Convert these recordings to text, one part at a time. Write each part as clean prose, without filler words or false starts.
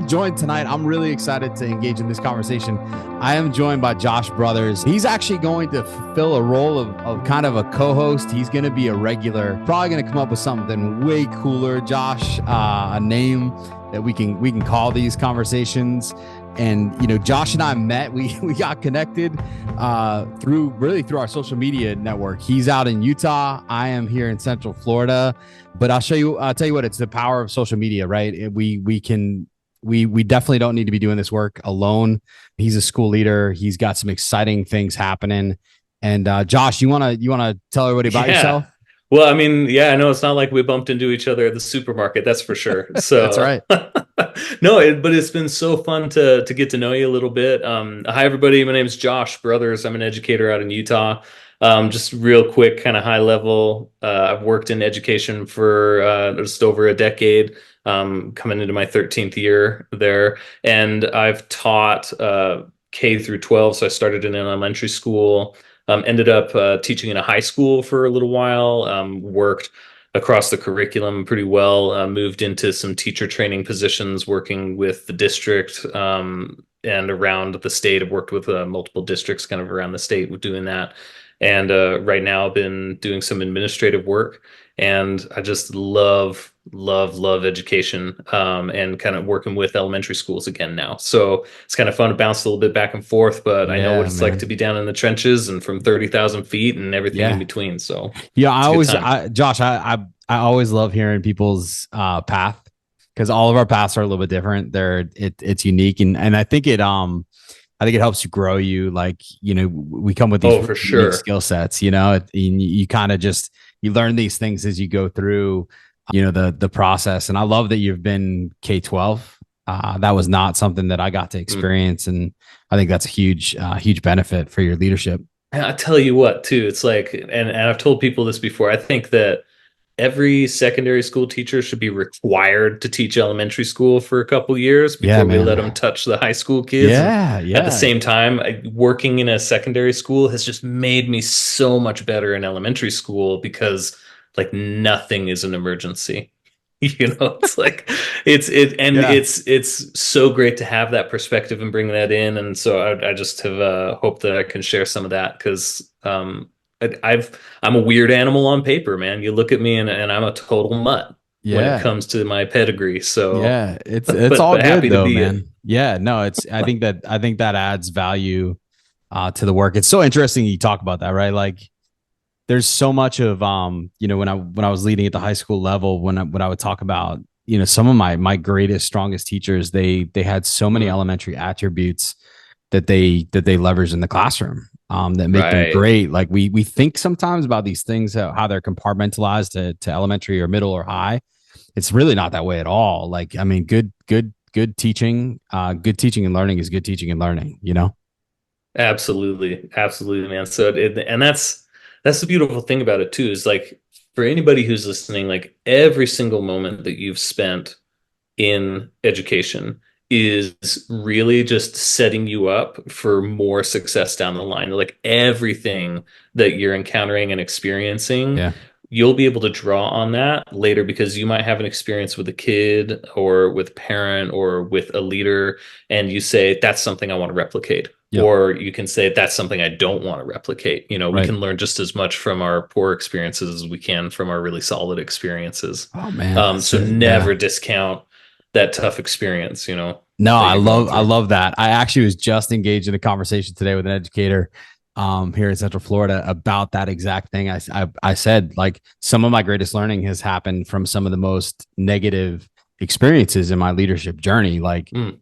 am joined tonight. I'm really excited to engage in this conversation. I am joined by Josh Brothers. He's actually going to fulfill a role of kind of a co-host. He's going to be a regular, probably going to come up with something way cooler. Josh, a name that we can call these conversations. And Josh and I met. We got connected through our social media network. He's out in Utah. I am here in Central Florida. But I'll tell you what, it's the power of social media, right? We definitely don't need to be doing this work alone. He's a school leader. He's got some exciting things happening. And Josh, you wanna tell everybody about yourself? Well, I mean, yeah, I know it's not like we bumped into each other at the supermarket, that's for sure. That's So, right. no, but it's been so fun to get to know you a little bit. Hi, everybody. My name is Josh Brothers. I'm an educator out in Utah. Just real quick, kind of high level. I've worked in education for just over a decade, coming into my 13th year there, and I've taught K through 12. So I started in an elementary school. Ended up teaching in a high school for a little while, worked across the curriculum pretty well, moved into some teacher training positions working with the district and around the state. I've worked with multiple districts kind of around the state with doing that. And right now I've been doing some administrative work, and I just love education, and kind of working with elementary schools again now. So it's kind of fun to bounce a little bit back and forth, but I know what Yeah, it's like man. to be down in the trenches and from 30,000 feet and everything in Yeah. between. So Yeah, it's a good time. Josh, I always love hearing people's path, because all of our paths are a little bit different. It's unique, and I think it helps you grow you. Like, we come with these Oh, really for unique sure. skill sets, and you kind of just, you learn these things as you go through, the process. And I love that you've been K-12. That was not something that I got to Mm. experience. And I think that's a huge benefit for your leadership. And I tell you what, too, it's like, and I've told people this before, I think that every secondary school teacher should be required to teach elementary school for a couple years Yeah, before we let them man. touch the high school kids. And Yeah, at the yeah. same time, working in a secondary school has just made me so much better in elementary school because like nothing is an emergency. It's like Yeah. it's so great to have that perspective and bring that in. And so I just have hoped that I can share some of that because I'm a weird animal on paper, man. You look at me and I'm a total mutt when it Yeah. comes to my pedigree. So, Yeah. It's but all happy good to though, be it. man. Yeah, no, I think that adds value to the work. It's so interesting you talk about that, right? Like, there's so much of when I was leading at the high school level, when I would talk about, some of my greatest, strongest teachers, they had so many Mm, elementary attributes that they leverage in the classroom, that make them right. great. Like, we think sometimes about these things, how they're compartmentalized to elementary or middle or high. It's really not that way at all. Like, I mean, good teaching and learning is good teaching and learning. Absolutely. Absolutely, man. So and that's the beautiful thing about it too, is like for anybody who's listening, like every single moment that you've spent in education is really just setting you up for more success down the line. Like everything that you're encountering and experiencing, Yeah. you'll be able to draw on that later because you might have an experience with a kid or with a parent or with a leader, and you say, that's something I want to replicate. Yep. Or you can say, that's something I don't want to replicate. We Right. can learn just as much from our poor experiences as we can from our really solid experiences. Oh man, that's So it. Yeah. never discount that tough experience, No, that I you're going love I through. love that. I actually was just engaged in a conversation today with an educator here in Central Florida about that exact thing. I said, like, some of my greatest learning has happened from some of the most negative experiences in my leadership journey. Like, Mm,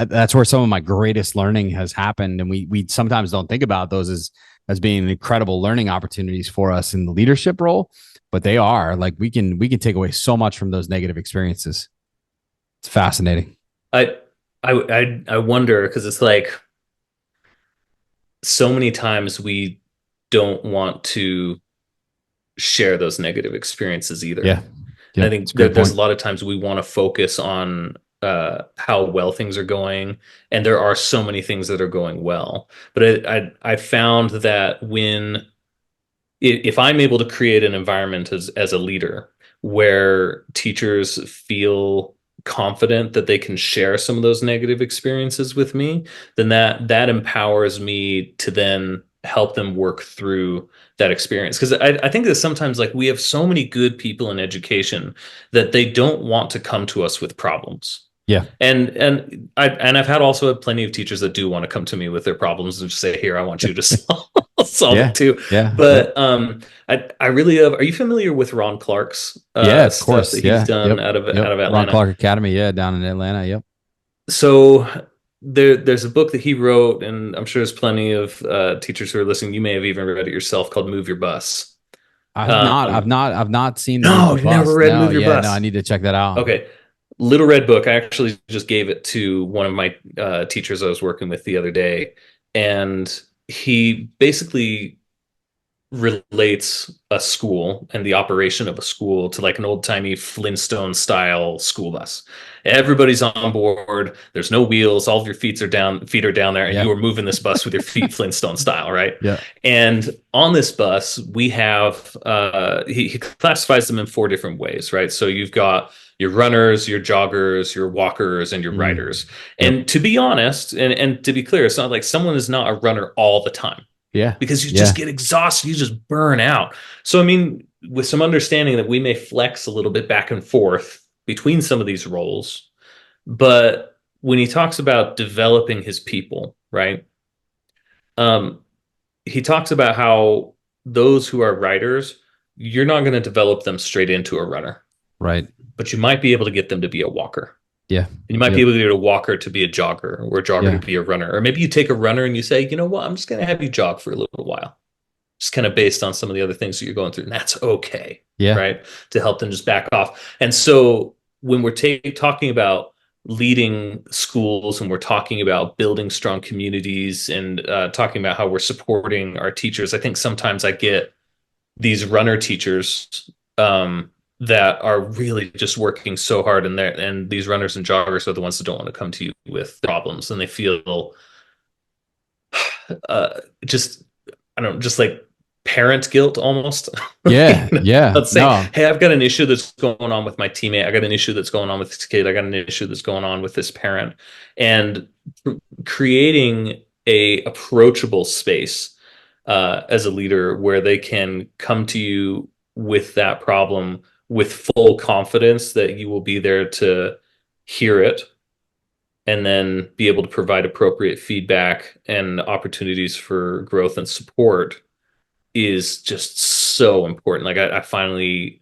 that's where some of my greatest learning has happened, and we sometimes don't think about those as being incredible learning opportunities for us in the leadership role, but they are. Like, we can take away so much from those negative experiences. It's fascinating. I I wonder because it's like so many times we don't want to share those negative experiences either. Yeah. And I Yep. It's think a great there's a point. lot of times we want to focus on how well things are going, and there are so many things that are going well. But I found that if I'm able to create an environment as a leader where teachers feel confident that they can share some of those negative experiences with me, then that empowers me to then help them work through that experience. Because I think that sometimes like we have so many good people in education that they don't want to come to us with problems. Yeah. And I've had also had plenty of teachers that do want to come to me with their problems and just say, "Here, I want you to solve Yeah. it too." Yeah. Yep. But I really have. Are you familiar with Ron Clark's Yeah, of stuff course. that he's Yeah. done Yep. out Yep. of Ron Atlanta? Clark Academy. Yeah. Down in Atlanta. Yep. So there's a book that he wrote, and I'm sure there's plenty of teachers who are listening. You may have even read it yourself, called "Move Your Bus." I have not. Um, I've not seen the Move no, Your you've never Bus. read No. "Move Your Yeah. No. I Bus." need to check that out. Okay. Little Red Book. I actually just gave it to one of my teachers I was working with the other day, and he basically relates a school and the operation of a school to like an old-timey Flintstone style school bus. Everybody's on board. There's no wheels. All of your feet are down there, and Yeah. you are moving this bus with your feet Flintstone style, right? Yeah. And on this bus, we have he classifies them in four different ways, right? So you've got your runners, your joggers, your walkers, and your Mm. riders. Yep. And to be honest, and to be clear, it's not like someone is not a runner all the time, Yeah. because you just Yeah. get exhausted, you just burn out. So, I mean, with some understanding that we may flex a little bit back and forth between some of these roles, but when he talks about developing his people, right? Um, he talks about how those who are writers, you're not going to develop them straight into a runner, Right. but you might be able to get them to be a walker. Yeah. And you might be Yep. able to get a walker to be a jogger, or a jogger Yeah. to be a runner. Or maybe you take a runner and you say, you know what, I'm just going to have you jog for a little while, just kind of based on some of the other things that you're going through. And that's okay, Yeah. right? To help them just back off. And so when we're talking about leading schools, and we're talking about building strong communities, and talking about how we're supporting our teachers, I think sometimes I get these runner teachers that are really just working so hard, and these runners and joggers are the ones that don't want to come to you with problems, and they feel just, I don't know, just like parent guilt almost. Yeah. Yeah. Let's say, No. hey, I've got an issue that's going on with my teammate. I got an issue that's going on with this kid. I got an issue that's going on with this parent. And creating a approachable space as a leader where they can come to you with that problem with full confidence that you will be there to hear it, and then be able to provide appropriate feedback and opportunities for growth and support, is just so important. Like I finally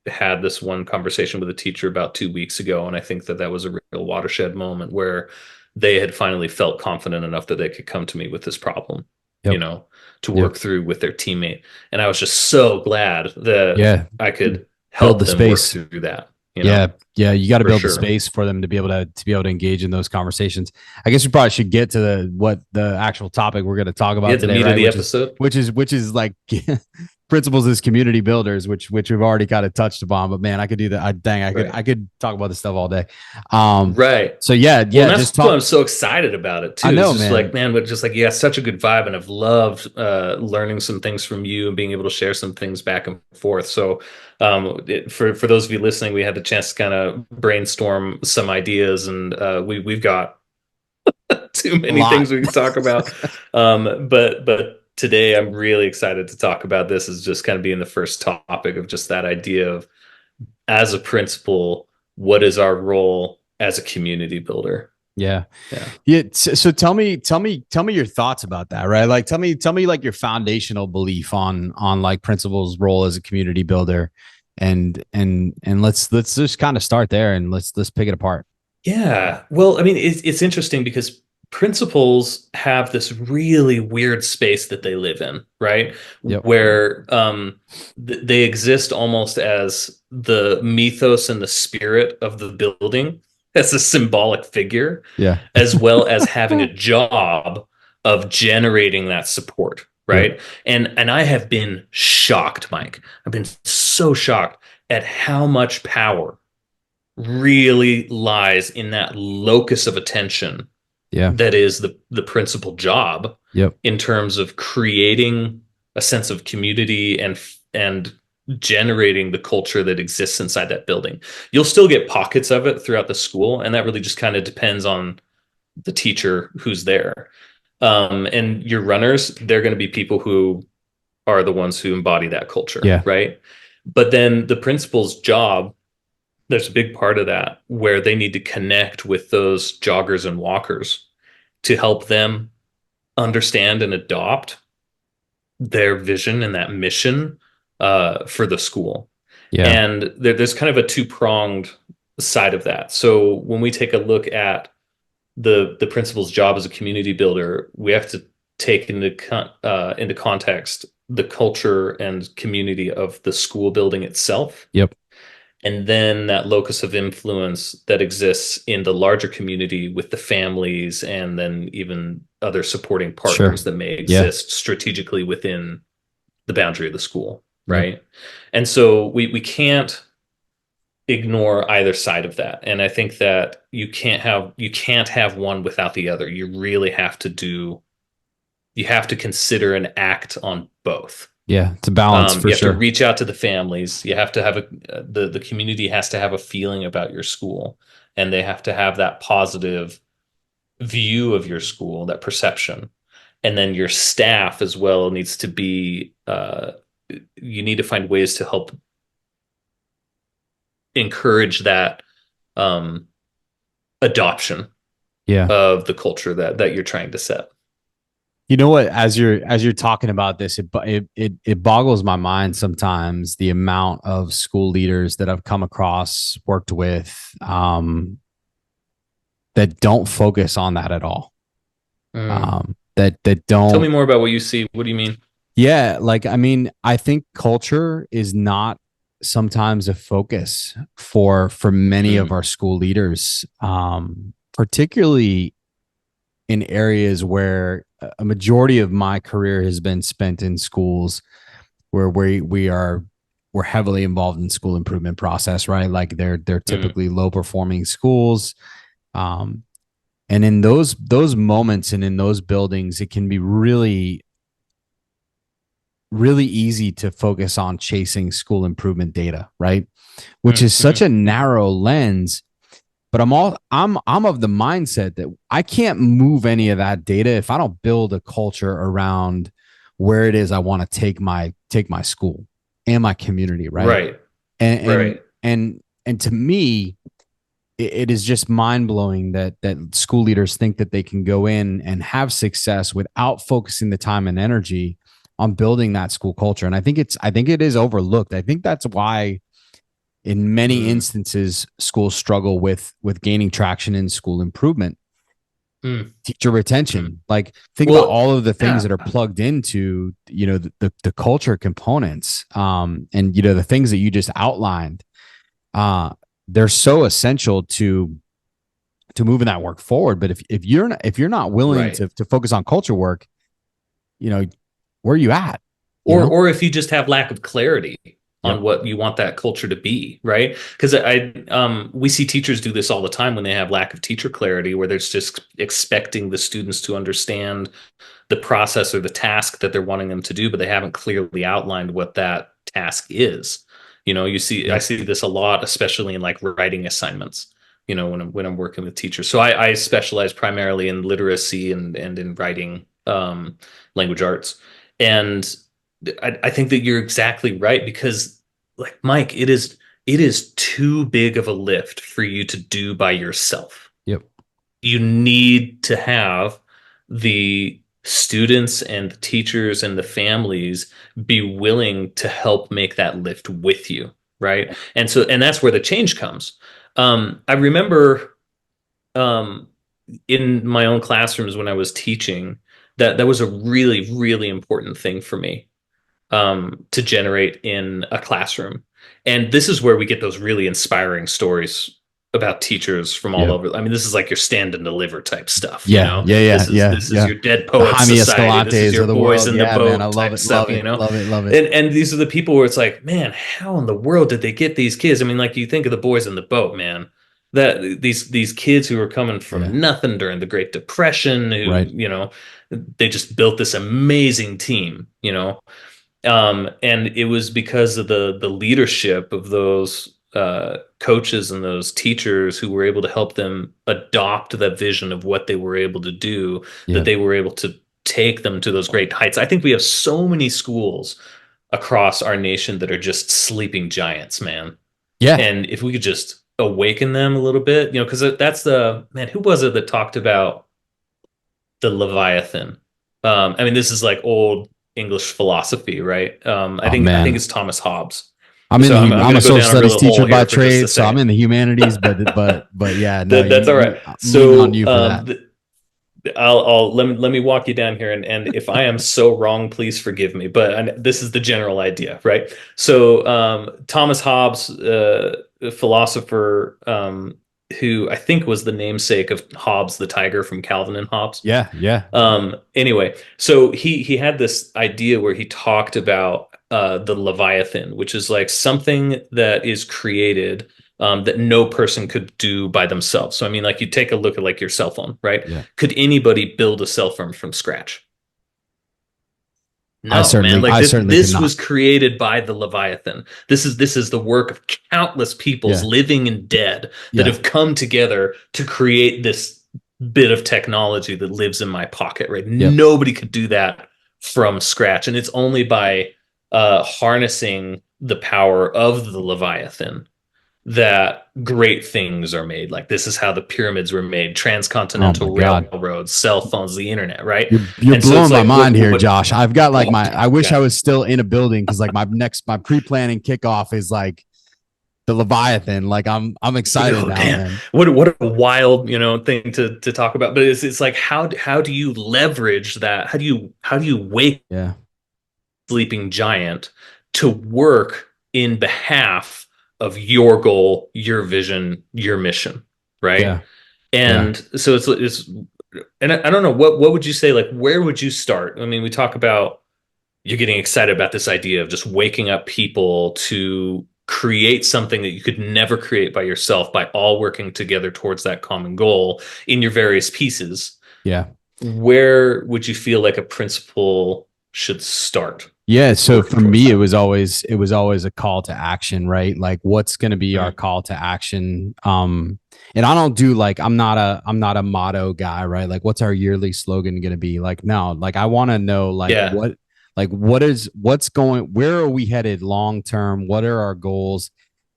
had this one conversation with a teacher about 2 weeks ago, and I think that was a real watershed moment where they had finally felt confident enough that they could come to me with this problem, Yep. to Yep. work through with their teammate. And I was just so glad that Yeah. I could Build help the them work space. through that, Yeah. Yeah. You got to for build the sure. space for them to be able to engage in those conversations. I guess we probably should get to what the actual topic we're going to talk Yeah, about the today, meat of right? the episode. Which is like principles as community builders, which we've already kind of touched upon. But man, I could do that. Right. I could talk about this stuff all day. Right. So yeah, Well, and just that's why talk. I'm so excited about it too. I It's know, just man. like, man, but just like, yeah, such a good vibe, and I've loved learning some things from you and being able to share some things back and forth. So, for those of you listening, we had the chance to kind of brainstorm some ideas, and we've got too A many lot. things we can talk about. But today, I'm really excited to talk about this, as just kind of being the first topic of just that idea of, as a principal, what is our role as a community builder? Yeah. Yeah. Yeah. So tell me your thoughts about that, right? Like tell me like your foundational belief on like principal's role as a community builder, and let's just kind of start there, and let's pick it apart. Yeah. Well, I mean, it's interesting because principals have this really weird space that they live in, right? Yep. Where they exist almost as the mythos and the spirit of the building, as a symbolic figure, Yeah. as well as having a job of generating that support, Yep. right? And I have been shocked, Mike. I've been so shocked at how much power really lies in that locus of attention Yeah. that is the principal job, Yep. in terms of creating a sense of community and generating the culture that exists inside that building. You'll still get pockets of it throughout the school, and that really just kind of depends on the teacher who's there. And your runners, they're going to be people who are the ones who embody that culture, Yeah. right? But then the principal's job, there's a big part of that where they need to connect with those joggers and walkers to help them understand and adopt their vision and that mission for the school. Yeah. And there's kind of a two-pronged side of that. So when we take a look at the principal's job as a community builder, we have to take into context the culture and community of the school building itself, Yep. and then that locus of influence that exists in the larger community with the families and then even other supporting Sure. partners that may Yeah. exist strategically within the boundary of the school, Yep. right? And so we can't ignore either side of that. And I think that you can't have one without the other. You have to consider and act on both. Yeah. It's a balance for You have to sure. reach out to the families. You have to have the community has to have a feeling about your school, and they have to have that positive view of your school, that perception. And then your staff as well needs to be you need to find ways to help encourage that um, adoption Yeah. of the culture that you're trying to set. You know what? As you're talking about this, it boggles my mind sometimes the amount of school leaders that I've come across, worked with, that don't focus on that at all. Mm. That Tell me don't. more about what you see. What do you mean? Yeah, like I mean, I think culture is not sometimes a focus for many of Mm. our school leaders, particularly in areas where a majority of my career has been spent in schools where we're heavily involved in school improvement process, right? Like they're Mm. typically low performing schools. Um, and in those moments and in those buildings, it can be really easy to focus on chasing school improvement data, right? Which Mm. is such Mhm. a narrow lens. But I'm of the mindset that I can't move any of that data if I don't build a culture around where it is I want to take my school and my community, right? Right. And and Right. and to me, it is just mind blowing that school leaders think that they can go in and have success without focusing the time and energy on building that school culture. And I think it is overlooked. I think that's why in many Mm. instances schools struggle with gaining traction in school improvement, Mm. teacher Mm. retention. Like think about Well, all of the things yeah. that are plugged into the culture components, and the things that you just outlined. uh they're so essential to moving that work forward. But if you're not willing Right. to focus on culture work, you know where are you at you Or know or if you just have lack of clarity Yep. on what you want that culture to be, right? Because we see teachers do this all the time when they have lack of teacher clarity, where they're just expecting the students to understand the process or the task that they're wanting them to do, but they haven't clearly outlined what that task is. I Yep. see this a lot, especially in like writing assignments. When I'm working with teachers. So I specialize primarily in literacy and in writing, language arts, and I think that you're exactly right because, like Mike, it is too big of a lift for you to do by yourself. Yep. You need to have the students and the teachers and the families be willing to help make that lift with you, right? And that's where the change comes. I remember, um, in my own classrooms when I was teaching, that was a really, really important thing for me, to generate in a classroom. And this is where we get those really inspiring stories about teachers from all Yep. over. I mean, this is like your stand and deliver type stuff, you Yeah. know. Yeah. Yeah. This is Yeah. this is Yeah. your Dead The Poets Jaime Society. This is Escalantes your of the Boys world. in the Yeah, man. I Boat love type it. stuff, Love you it. know. Love it. Love it. And these are the people where it's like, man, how in the world did they get these kids? I mean, like you think of the Boys in the Boat, man. That these kids who were coming Yeah. from nothing during the Great Depression, who, Right. they just built this amazing team, And it was because of the leadership of those coaches and those teachers who were able to help them adopt that vision of what they were able to do, that Yeah. they were able to take them to those great heights. I think we have so many schools across our nation that are just sleeping giants, man. Yeah. And if we could just awaken them a little bit, because that's the man, who was it that talked about the Leviathan? I mean, this is like old English philosophy, right? Oh I think man. it's Thomas Hobbes. I'm in So the I'm I'm going a to go social down a studies real hole teacher by here for just a trade, so I'm second. in the humanities, but yeah, no, That's all right. I'm leaning on So you for that. I'll let me walk you down here, and if I am so wrong, please forgive me. But this is the general idea, right? So Thomas Hobbes, a philosopher, who I think was the namesake of Hobbes the tiger from Calvin and Hobbes. Yeah, yeah, Anyway, so he had this idea where he talked about the Leviathan, which is like something that is created that no person could do by themselves. So I mean, like you take a look at like your cell phone, right? yeah. Could anybody build a cell phone from scratch? No, man. Like I this certainly this cannot. was created by the Leviathan. This is the work of countless peoples, Yeah, living and dead, that yeah, have come together to create this bit of technology that lives in my pocket, right? yep. Nobody could do that from scratch. And it's only by harnessing the power of the Leviathan that great things are made. Like this is how the pyramids were made, Oh my transcontinental God. railroads, cell phones, the internet, right? You're And so it's blowing my like mind here, Josh. I've got like oh, I wish I God. was still in a building because like my pre-planning kickoff is like the Leviathan. Like I'm excited Oh now, damn! man. What a wild thing to talk about. But it's like how do you leverage that? How do you wake Yeah, sleeping giant to work in behalf of your goal, your vision, your mission, right? yeah, yeah. And so it's and I don't know what would you say, like where would you start? I mean, we talk about you're getting excited about this idea of just waking up people to create something that you could never create by yourself by all working together towards that common goal in your various pieces. Yeah. Where would you feel like a principal should start Yeah, so working for towards me that? it was always a call to action, right? Like what's going to be our Mm, call to action? And I don't do like I'm not a motto guy, right? Like what's our yearly slogan going to be? Like no, like I want to know yeah, what's going where are we headed long term? What are our goals?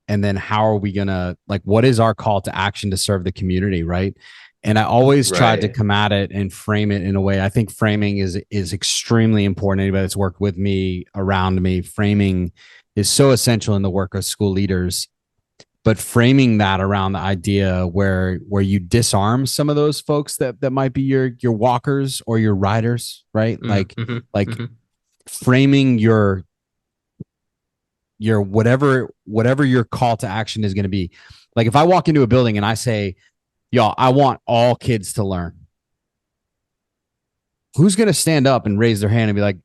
And then how are we going to like what is our call to action to serve the community, right? And I always tried to right. come at it and frame it in a way. I think framing is extremely important. Anybody that's worked with me, around me, framing is so essential in the work of school leaders. But framing that around the idea where you disarm some of those folks that might be your walkers or your riders, right? Mm, hmm Like hmm framing your whatever your call to action is going to be. Like if I walk into a building and I say, y'all, I want all kids to learn. Who's going to stand up and raise their hand and be like,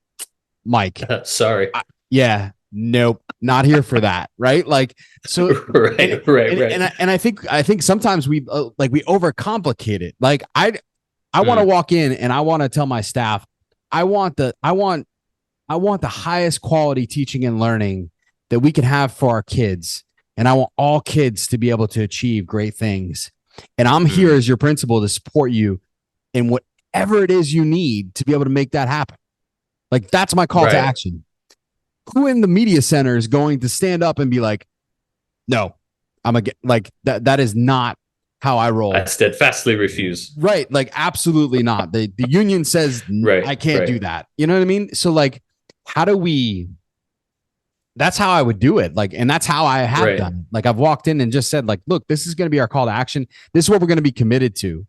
Mike, Sorry. yeah, nope, not here for that. Right. Like, so, Right, right, right. and I think sometimes we like we overcomplicate it. Like I want to Mm, walk in and I want to tell my staff, I want I want the highest quality teaching and learning that we can have for our kids. And I want all kids to be able to achieve great things. And I'm here mm, as your principal to support you in whatever it is you need to be able to make that happen. Like that's my call to right. action. Who in the media center is going to stand up and be like, no, I'm a like that is not how I I roll. steadfastly refuse. Right. Like absolutely not. The union says Right, I can't right, do that. You know what I mean? So like, how do we that's how I would do it. Like, and that's how I have right. done it. Like I've walked in and just said, like, look, this is going to be our call to action. This is what we're going to be committed to.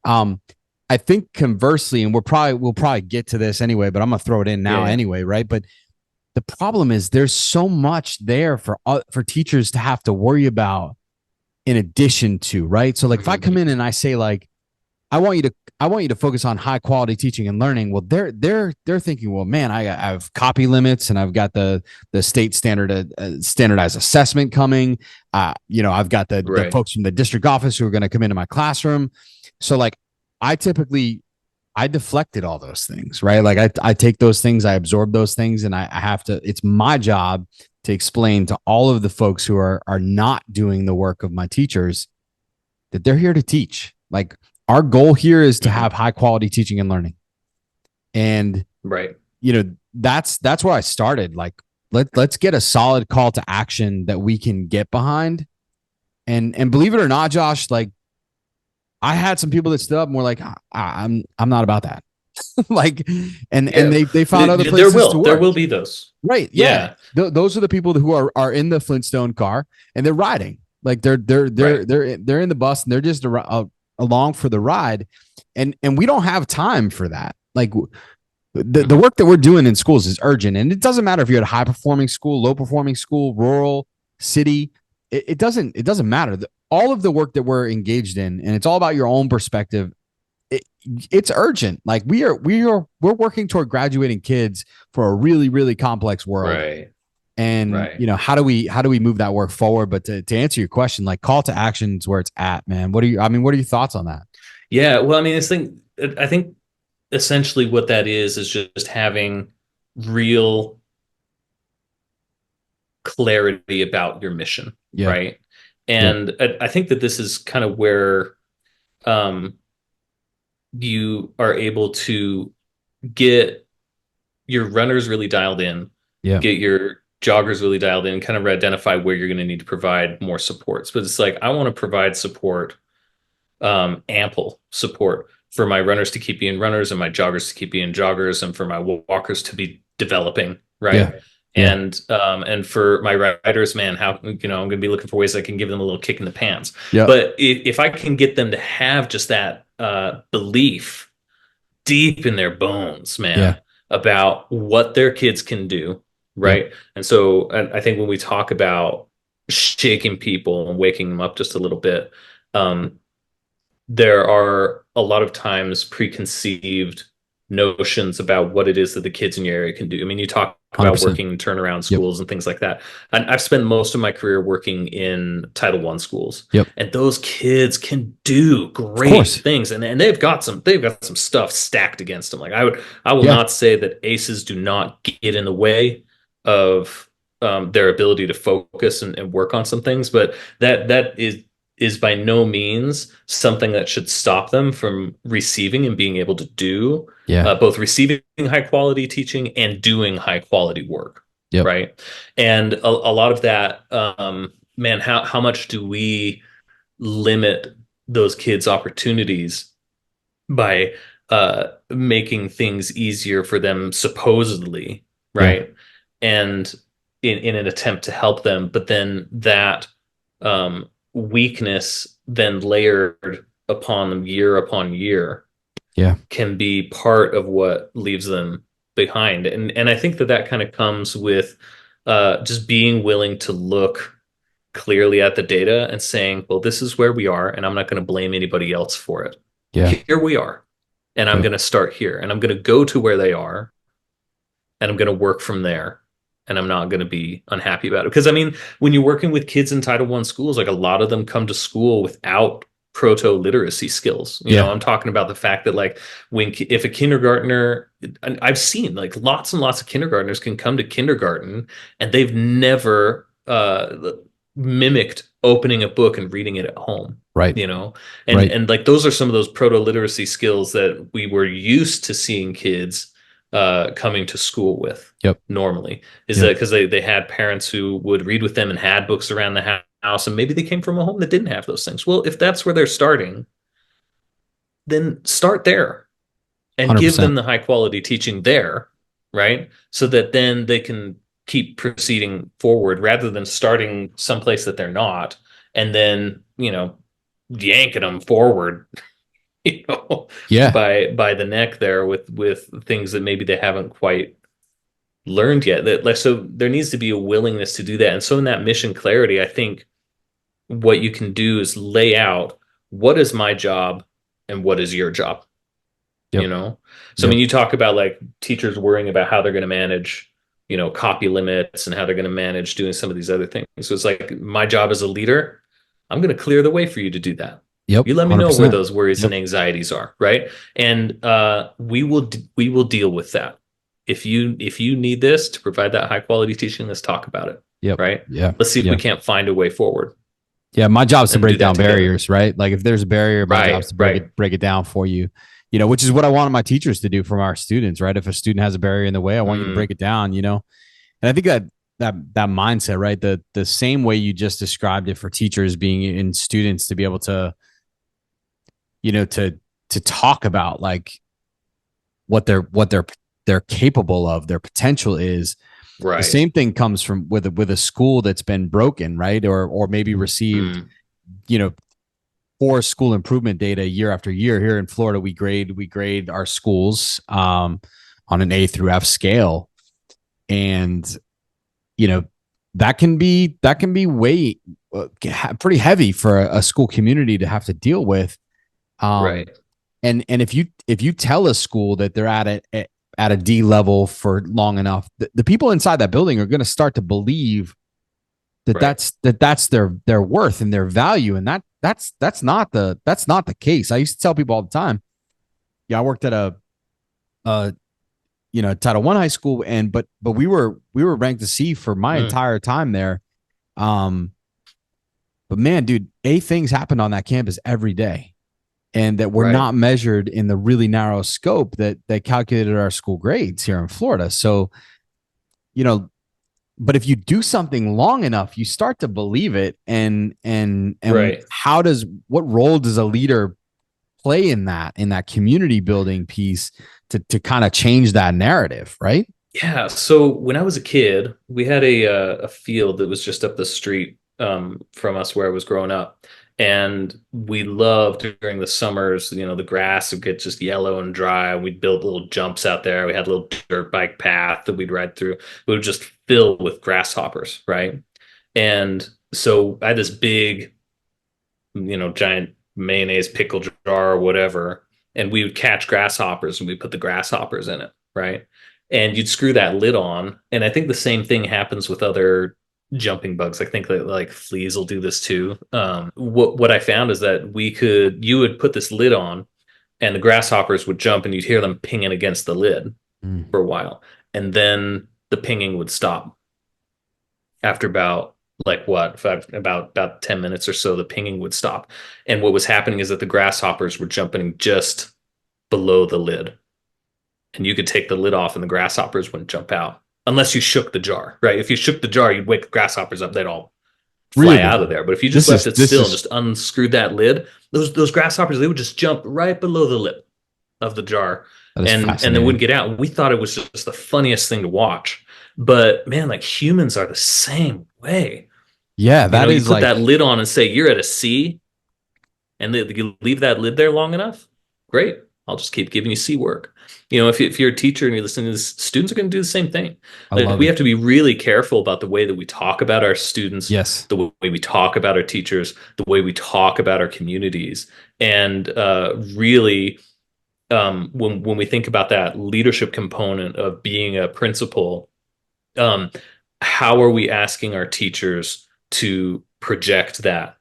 Um, I think conversely, and we'll probably get to this anyway, but I'm gonna throw it in Yeah, now yeah. anyway, right? But the problem is there's so much there for teachers to have to worry about in addition to, right? So like if I come Mhm. in and I say like I want you to focus on high quality teaching and learning. Well, they're thinking, well, man, I have copy limits and I've got the state standardized assessment coming. I've got the Right. folks from the district office who are going to come into my classroom. So like I typically I deflected all those things, right? Like I take those things, I absorb those things, and I have to, it's my job to explain to all of the folks who are not doing the work of my teachers that they're here to teach. Like our goal here is to have high quality teaching and learning. And Right. you know, that's where I started. Like let's get a solid call to action that we can get behind. And believe it or not, Josh, like I had some people that stood up and were like, I'm not about that. Like, and Yeah. they found other There places to will. There work. will be those. Right. Yeah. Yeah. Those are the people who are in the Flintstone car and they're riding. Like Right. they're in the bus and they're just along for the ride. And we don't have time for that. Like the work that we're doing in schools is urgent. And it doesn't matter if you're at a high performing school, low performing school, rural, city. It doesn't matter. All of the work that we're engaged in, and it's all about your own perspective. It's urgent. Like we're working toward graduating kids for a really, really complex world. Right. And Right. how do we move that work forward? But to answer your question, like call to action is where it's at, man. What are your thoughts on that? Yeah. Well, I mean, I think essentially what that is just having real clarity about your mission, Yeah. right? Yeah. And I think that this is kind of where um, you are able to get your runners really dialed in, Yeah. get your joggers really dialed in, kind of identify where you're going to need to provide more supports. But it's like, I want to provide support, ample support for my runners to keep being runners and my joggers to keep being joggers and for my walkers to be developing, right? Yeah. Yeah. And for my riders, man, how, I'm going to be looking for ways I can give them a little kick in the pants. Yeah. But if I can get them to have just that belief deep in their bones, Yeah. man, about what their kids can do, Yep. right? And so I think when we talk about shaking people and waking them up just a little bit, um, there are a lot of times preconceived notions about what it is that the kids in your area can do. I mean, you talk about 100%. working in turnaround Yep. schools and things like that. And I've spent most of my career working in Title I schools. Yep. And those kids can do Of great course. things. And they've got some stuff stacked against them. Like I will Yeah. not say that aces do not get in the way of their ability to focus and work on some things, but that is by no means something that should stop them from receiving and being able to do Yeah. both receiving high quality teaching and doing high quality work. Yep. Right. And a lot of that, man, how much do we limit those kids' opportunities by making things easier for them, supposedly, Yeah. right? And in an attempt to help them, but then that weakness then layered upon them year upon year Yeah. can be part of what leaves them behind. And I think that that kind of comes with just being willing to look clearly at the data and saying, well, this is where we are, and I'm not going to blame anybody else for it. Yeah. Here we are, and I'm Yeah. going to start here, and I'm going to go to where they are, and I'm going to work from there. And I'm not going to be unhappy about it. Because, I mean, when you're working with kids in Title I schools, like a lot of them come to school without proto literacy skills. Yeah. I'm talking about the fact that, like, if a kindergartner, and I've seen like lots and lots of kindergartners can come to kindergarten and they've never mimicked opening a book and reading it at home. Right. And Right. and like those are some of those proto literacy skills that we were used to seeing kids coming to school with. Yep. Normally is Yep. that because they had parents who would read with them and had books around the house, and maybe they came from a home that didn't have those things. Well, if that's where they're starting, then start there and give 100%. them the high quality teaching there, right? So that then they can keep proceeding forward rather than starting someplace that they're not and then yanking them forward Yeah. by the neck there with things that maybe they haven't quite learned yet. That, like, so there needs to be a willingness to do that. And so in that mission clarity, I think what you can do is lay out what is my job and what is your job. Yep. So I mean, you talk about like teachers worrying about how they're going to manage copy limits and how they're going to manage doing some of these other things. So it's like, my job as a leader, I'm going to clear the way for you to do that. Yep. You let me know where 100%. those worries Yep. and anxieties are, right? And we will deal with that. If you need this to provide that high quality teaching, let's talk about it, Yep. right? Yeah. Let's see if we Yeah. can't find a way forward Yeah. My job is to and do break that down together. barriers, right? Like if there's a barrier, my job is Right, to right. break it down for you, which is what I wanted my teachers to do from our students, right? If a student has a barrier in the way, I want you to Mm, break it down, And I think that mindset, right? The same way you just described it for teachers being in students to be able to, to talk about like what they're capable of, their potential is. The right. same thing comes from with a school that's been broken, right? Or maybe received, Mm, you know, poor school improvement data year after year. Here in Florida, we grade our schools on an A through F scale, and you know that can be way pretty heavy for a school community to have to deal with. Um, right, and if you tell a school that they're at a D level for long enough, the people inside that building are going to start to believe that right. that's their worth and their value, and that's not the case. I used to tell people all the time. Yeah, I worked at a Title I high school, and but we were ranked a C for my Mm, entire time there. Um, but man, dude, A things happened on that campus every day, and that were right. not measured in the really narrow scope that calculated our school grades here in Florida. So, you know, but if you do something long enough, you start to believe it. And Right. what role does a leader play in that community building piece to kind of change that narrative, right? Yeah. So when I was a kid, we had a field that was just up the street from us where I was growing up, and we loved during the summers. The grass would get just yellow and dry. We'd build little jumps out there. We had a little dirt bike path that we'd ride through. It would just fill with grasshoppers, right? And so I had this big, giant mayonnaise pickle jar or whatever, and we would catch grasshoppers and we put the grasshoppers in it, right? And you'd screw that lid on, and I think the same thing happens with other jumping bugs. I think that like fleas will do this too. What I found is that you would put this lid on, and the grasshoppers would jump, and you'd hear them pinging against the lid Mm. for a while, and then the pinging would stop after about like what about 10 minutes or so. The pinging would stop, and what was happening is that the grasshoppers were jumping just below the lid, and you could take the lid off and the grasshoppers wouldn't jump out unless you shook the jar, right? If you shook the jar, you'd wake the grasshoppers up, they'd all fly Really, out of there. But if you just this left is it this still and is just unscrewed that lid, those grasshoppers, they would just jump right below the lid of the jar, that is and they wouldn't fascinating. get out. We thought it was just the funniest thing to watch. But man, like humans are the same way. Yeah, that You is put that like lid on and say you're at a C, and you leave that lid there long enough, great. I'll just keep giving you C work. If you're a teacher and you're listening to this, students are going to do the same thing. I Like love we it. have to be really careful about the way that we talk about our students, Yes. the way we talk about our teachers, the way we talk about our communities, and really, when we think about that leadership component of being a principal, um, how are we asking our teachers to project that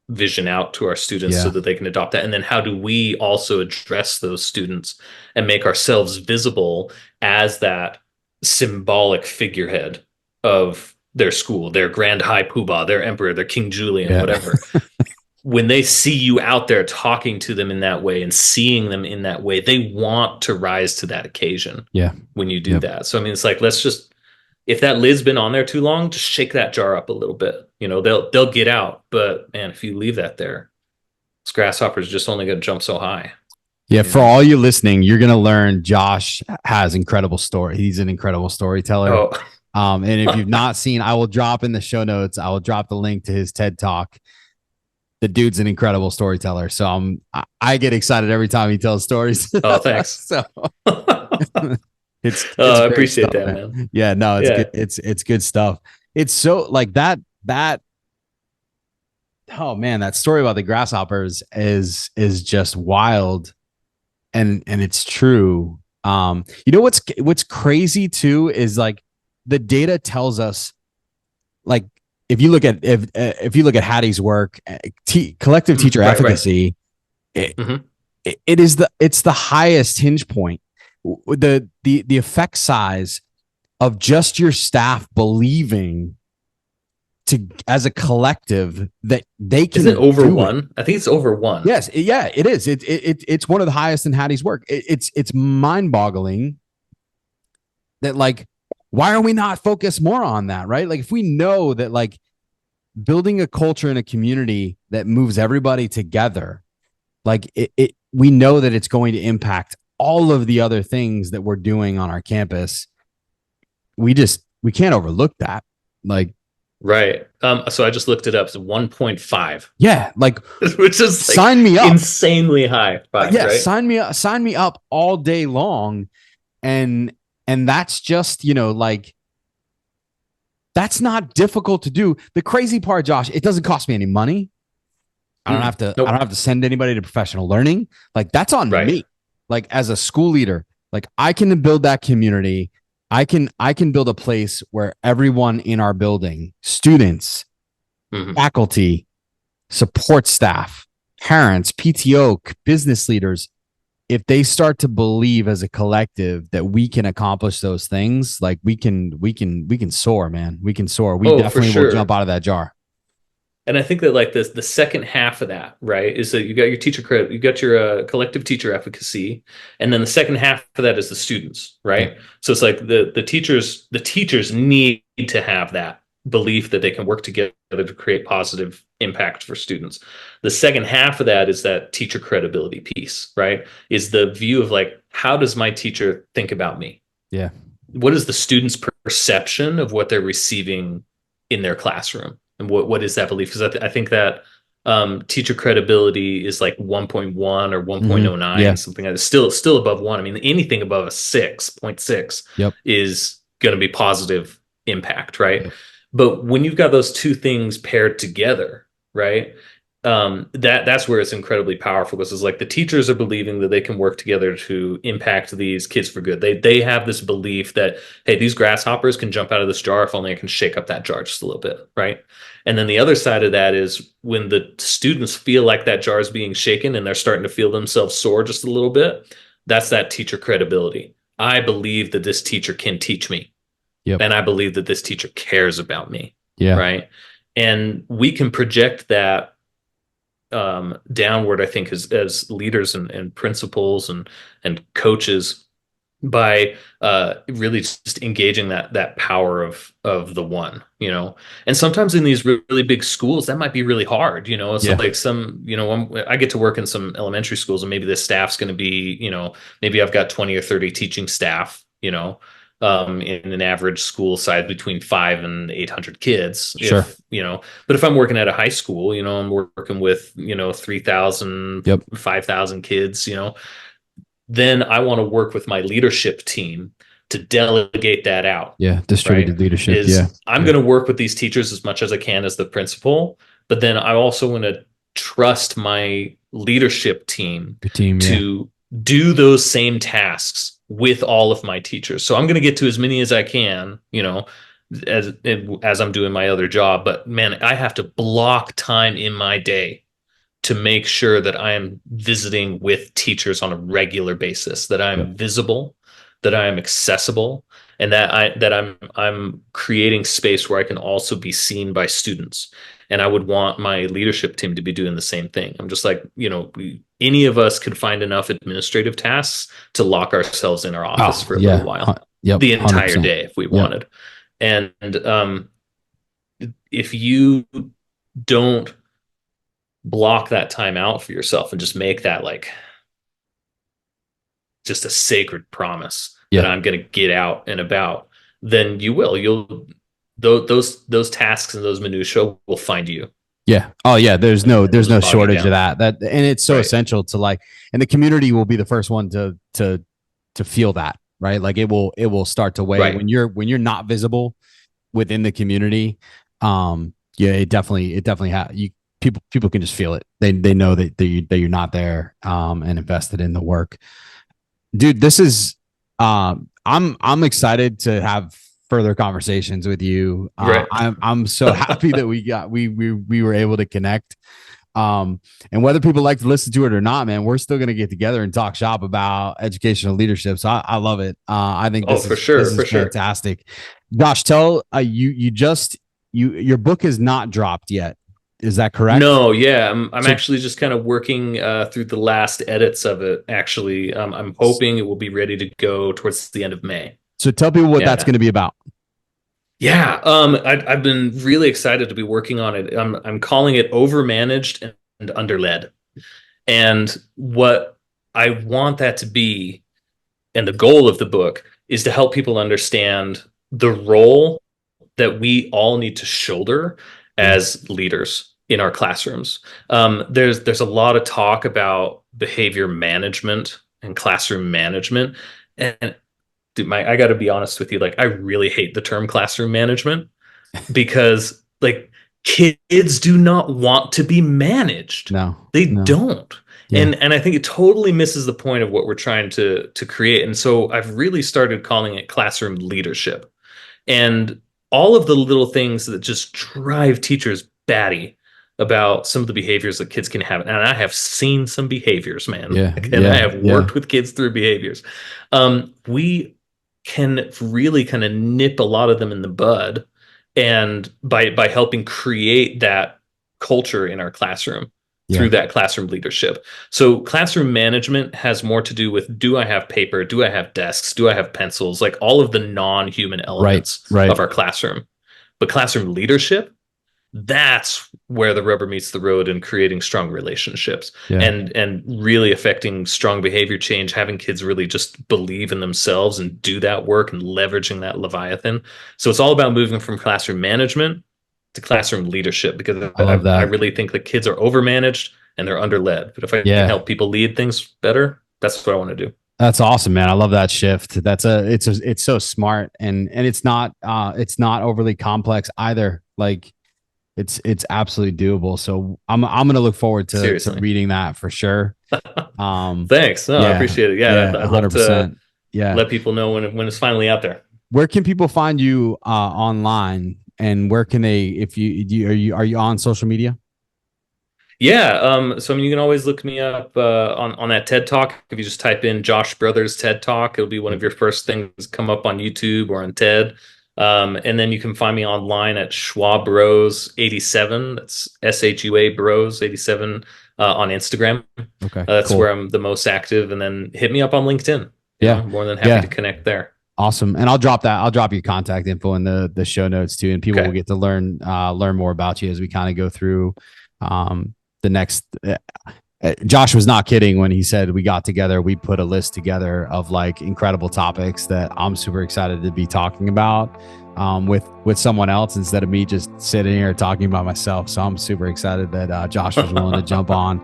vision out to our students so Yeah. that they can adopt that? And then how do we also address those students and make ourselves visible as that symbolic figurehead of their school, their grand high poobah, their emperor, their King Julian, Yeah. whatever? When they see you out there talking to them in that way and seeing them in that way, they want to rise to that occasion Yeah. when you do Yep. that. So I mean, it's like, let's just, if that lid's been on there too long, just shake that jar up a little bit. They'll get out, but man, if you leave that there, this grasshopper's just only going to jump so high. Yeah. You For know? all you listening, you're gonna learn Josh has incredible story. He's an incredible storyteller. Oh, And if you've not seen, I will drop in the show notes. I will drop the link to his TED Talk. The dude's an incredible storyteller. So I get excited every time he tells stories. oh, thanks. So it's I great appreciate stuff, that, man. man. Yeah, no, it's good. Yeah. It's good stuff. It's so like that. Oh man, that story about the grasshoppers is just wild, and it's true. What's crazy too is like the data tells us like if you look at Hattie's work, collective teacher Right, right. efficacy, it, Hmm. it's the highest hinge point. The effect size of just your staff believing to as a collective that they Isn't it can over do it. one? I think it's over one. Yes, yeah, it is. It's one of the highest in Hattie's work. It's mind boggling that like why are we not focused more on that, right? Like if we know that like building a culture in a community that moves everybody together, like we know that it's going to impact all of the other things that we're doing on our campus. We can't overlook that. Like Right. So I just looked it up. It's 1.5, yeah, like which is like sign me up. insanely high. Five, Yeah, right? sign me up all day long. And that's just, like that's not difficult to do. The crazy part, Josh, it doesn't cost me any money. I don't Nope. have to send anybody to professional learning. Like that's on Right. me. Like as a school leader, like I can build that community. I can build a place where everyone in our building, students, Hmm. faculty, support staff, parents, PTO, business leaders, if they start to believe as a collective that we can accomplish those things, like we can soar, man. We can soar. We Oh, for definitely will jump sure. out of that jar. And I think that like this, the second half of that, right, is that you got your teacher credit, you got your collective teacher efficacy, and then the second half of that is the students, Yeah. right? So it's like the teachers need to have that belief that they can work together to create positive impact for students. The second half of that is that teacher credibility piece, right? Is the view of like, how does my teacher think about me? Yeah. What is the student's perception of what they're receiving in their classroom, and what is that belief? Because I think that teacher credibility is like 1.1 or Mm-hmm. 1.09, Yeah. something like that. Still above one. I mean, anything above a 6.6 Yep. is going to be positive impact, right? Yep. But when you've got those two things paired together, right, that's where it's incredibly powerful, because it's like the teachers are believing that they can work together to impact these kids for good. They have this belief that, hey, these grasshoppers can jump out of this jar if only I can shake up that jar just a little bit, right? And then the other side of that is when the students feel like that jar is being shaken and they're starting to feel themselves soar just a little bit, that's that teacher credibility. I believe that this teacher can teach me, Yep. and I believe that this teacher cares about me, Yeah. right? And we can project that downward, I think, as leaders and principals and coaches, by really just engaging that power of the one. And sometimes in these really big schools, that might be really hard. It's Yeah. like I get to work in some elementary schools, and maybe the staff's going to be, maybe I've got 20 or 30 teaching staff, in an average school size between 500 and 800 kids. Sure. But if I'm working at a high school, I'm working with, 3,000, Yep. 5,000 kids, then I want to work with my leadership team to delegate that out, Yeah. right? Distributed leadership. Yeah. Is I'm Yeah. going to work with these teachers as much as I can as the principal, but then I also want to trust my leadership team Your team. Yeah. to do those same tasks with all of my teachers. So I'm going to get to as many as I can, as I'm doing my other job. But man, I have to block time in my day to make sure that I am visiting with teachers on a regular basis, that Yep. I'm visible, that I am accessible, and that I'm creating space where I can also be seen by students. And I would want my leadership team to be doing the same thing. I'm just like, any of us could find enough administrative tasks to lock ourselves in our office Oh, for a little yeah. while, Yep. the entire 100%. day if we Yep. wanted. And if you don't block that time out for yourself and just make that like just a sacred promise that Yeah. I'm going to get out and about, then you'll those tasks and those minutia will find you, Yeah. Oh yeah. There's no and they'll there's no just bog you shortage of down. that. And it's so Right. essential to like, and the community will be the first one to feel that, right? Like it will start to weigh Right. when you're not visible within the community. Yeah, you people can just feel it. They know that you're not there and invested in the work. Dude, this is I'm excited to have further conversations with you. Right. I'm so happy that we were able to connect. And whether people like to listen to it or not, man, we're still going to get together and talk shop about educational leadership. So I love it. I think this for is sure, this is for sure. fantastic. Josh, tell your book is not dropped yet. Is that correct? No, yeah, I'm actually just kind of working through the last edits of it. Actually, I'm hoping it will be ready to go towards the end of May. So tell people what that's Yeah. going to be about. Yeah, I've been really excited to be working on it. I'm calling it overmanaged and underled. And what I want that to be, and the goal of the book, is to help people understand the role that we all need to shoulder Yeah. as leaders in our classrooms. There's a lot of talk about behavior management and classroom management, and dude, I got to be honest with you, like I really hate the term classroom management because like kids do not want to be managed. No, They no. don't. Yeah. And I think it totally misses the point of what we're trying to create. And so I've really started calling it classroom leadership. And all of the little things that just drive teachers batty about some of the behaviors that kids can have. And I have seen some behaviors, man. Yeah. And I Yeah. have Yeah. worked with kids through behaviors. We can really kind of nip a lot of them in the bud, and by helping create that culture in our classroom through that classroom leadership. So classroom management has more to do with, do I have paper? Do I have desks? Do I have pencils? Like all of the non-human elements of our classroom. But classroom leadership, that's where the rubber meets the road in creating strong relationships and really affecting strong behavior change, having kids really just believe in themselves and do that work and leveraging that Leviathan. So it's all about moving from classroom management to classroom leadership, because I really think that kids are overmanaged and they're underled. But if I can help people lead things better, that's what I want to do. That's awesome, man. I love that shift. It's so smart, and it's not overly complex either. Like it's absolutely doable. So I'm going to look forward to reading that for sure. Thanks. No, I appreciate it. Yeah, I'd 100%. Let people know when it's finally out there. Where can people find you online, and where can they, if are you on social media? Yeah, so I mean, you can always look me up on that TED Talk. If you just type in Josh Brothers TED Talk, it'll be one of your first things come up on YouTube or on TED. And then you can find me online at Schwa Bros 87. That's SHUA Bros 87 on Instagram. Okay, that's where I'm the most active. And then hit me up on LinkedIn. I'm more than happy to connect there. Awesome. And I'll drop your contact info in the show notes too, and people will get to learn more about you as we kind of go through the next. Josh was not kidding when he said we got together. We put a list together of like incredible topics that I'm super excited to be talking about with someone else instead of me just sitting here talking about myself. So I'm super excited that Josh was willing to jump on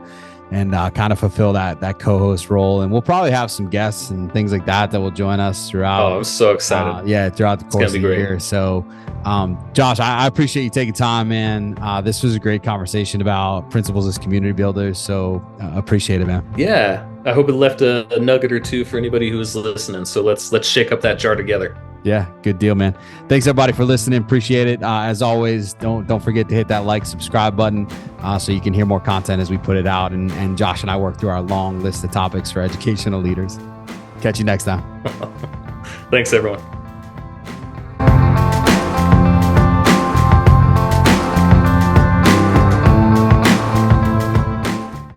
and kind of fulfill that co-host role. And we'll probably have some guests and things like that will join us throughout. Oh, I'm so excited. Throughout the course of the year. So Josh, I appreciate you taking time, man. This was a great conversation about principles as community builders. So appreciate it, man. Yeah. I hope it left a nugget or two for anybody who was listening. So let's shake up that jar together. Yeah, good deal, man. Thanks everybody for listening. Appreciate it. As always, don't forget to hit that like, subscribe button so you can hear more content as we put it out. And Josh and I work through our long list of topics for educational leaders. Catch you next time. Thanks, everyone.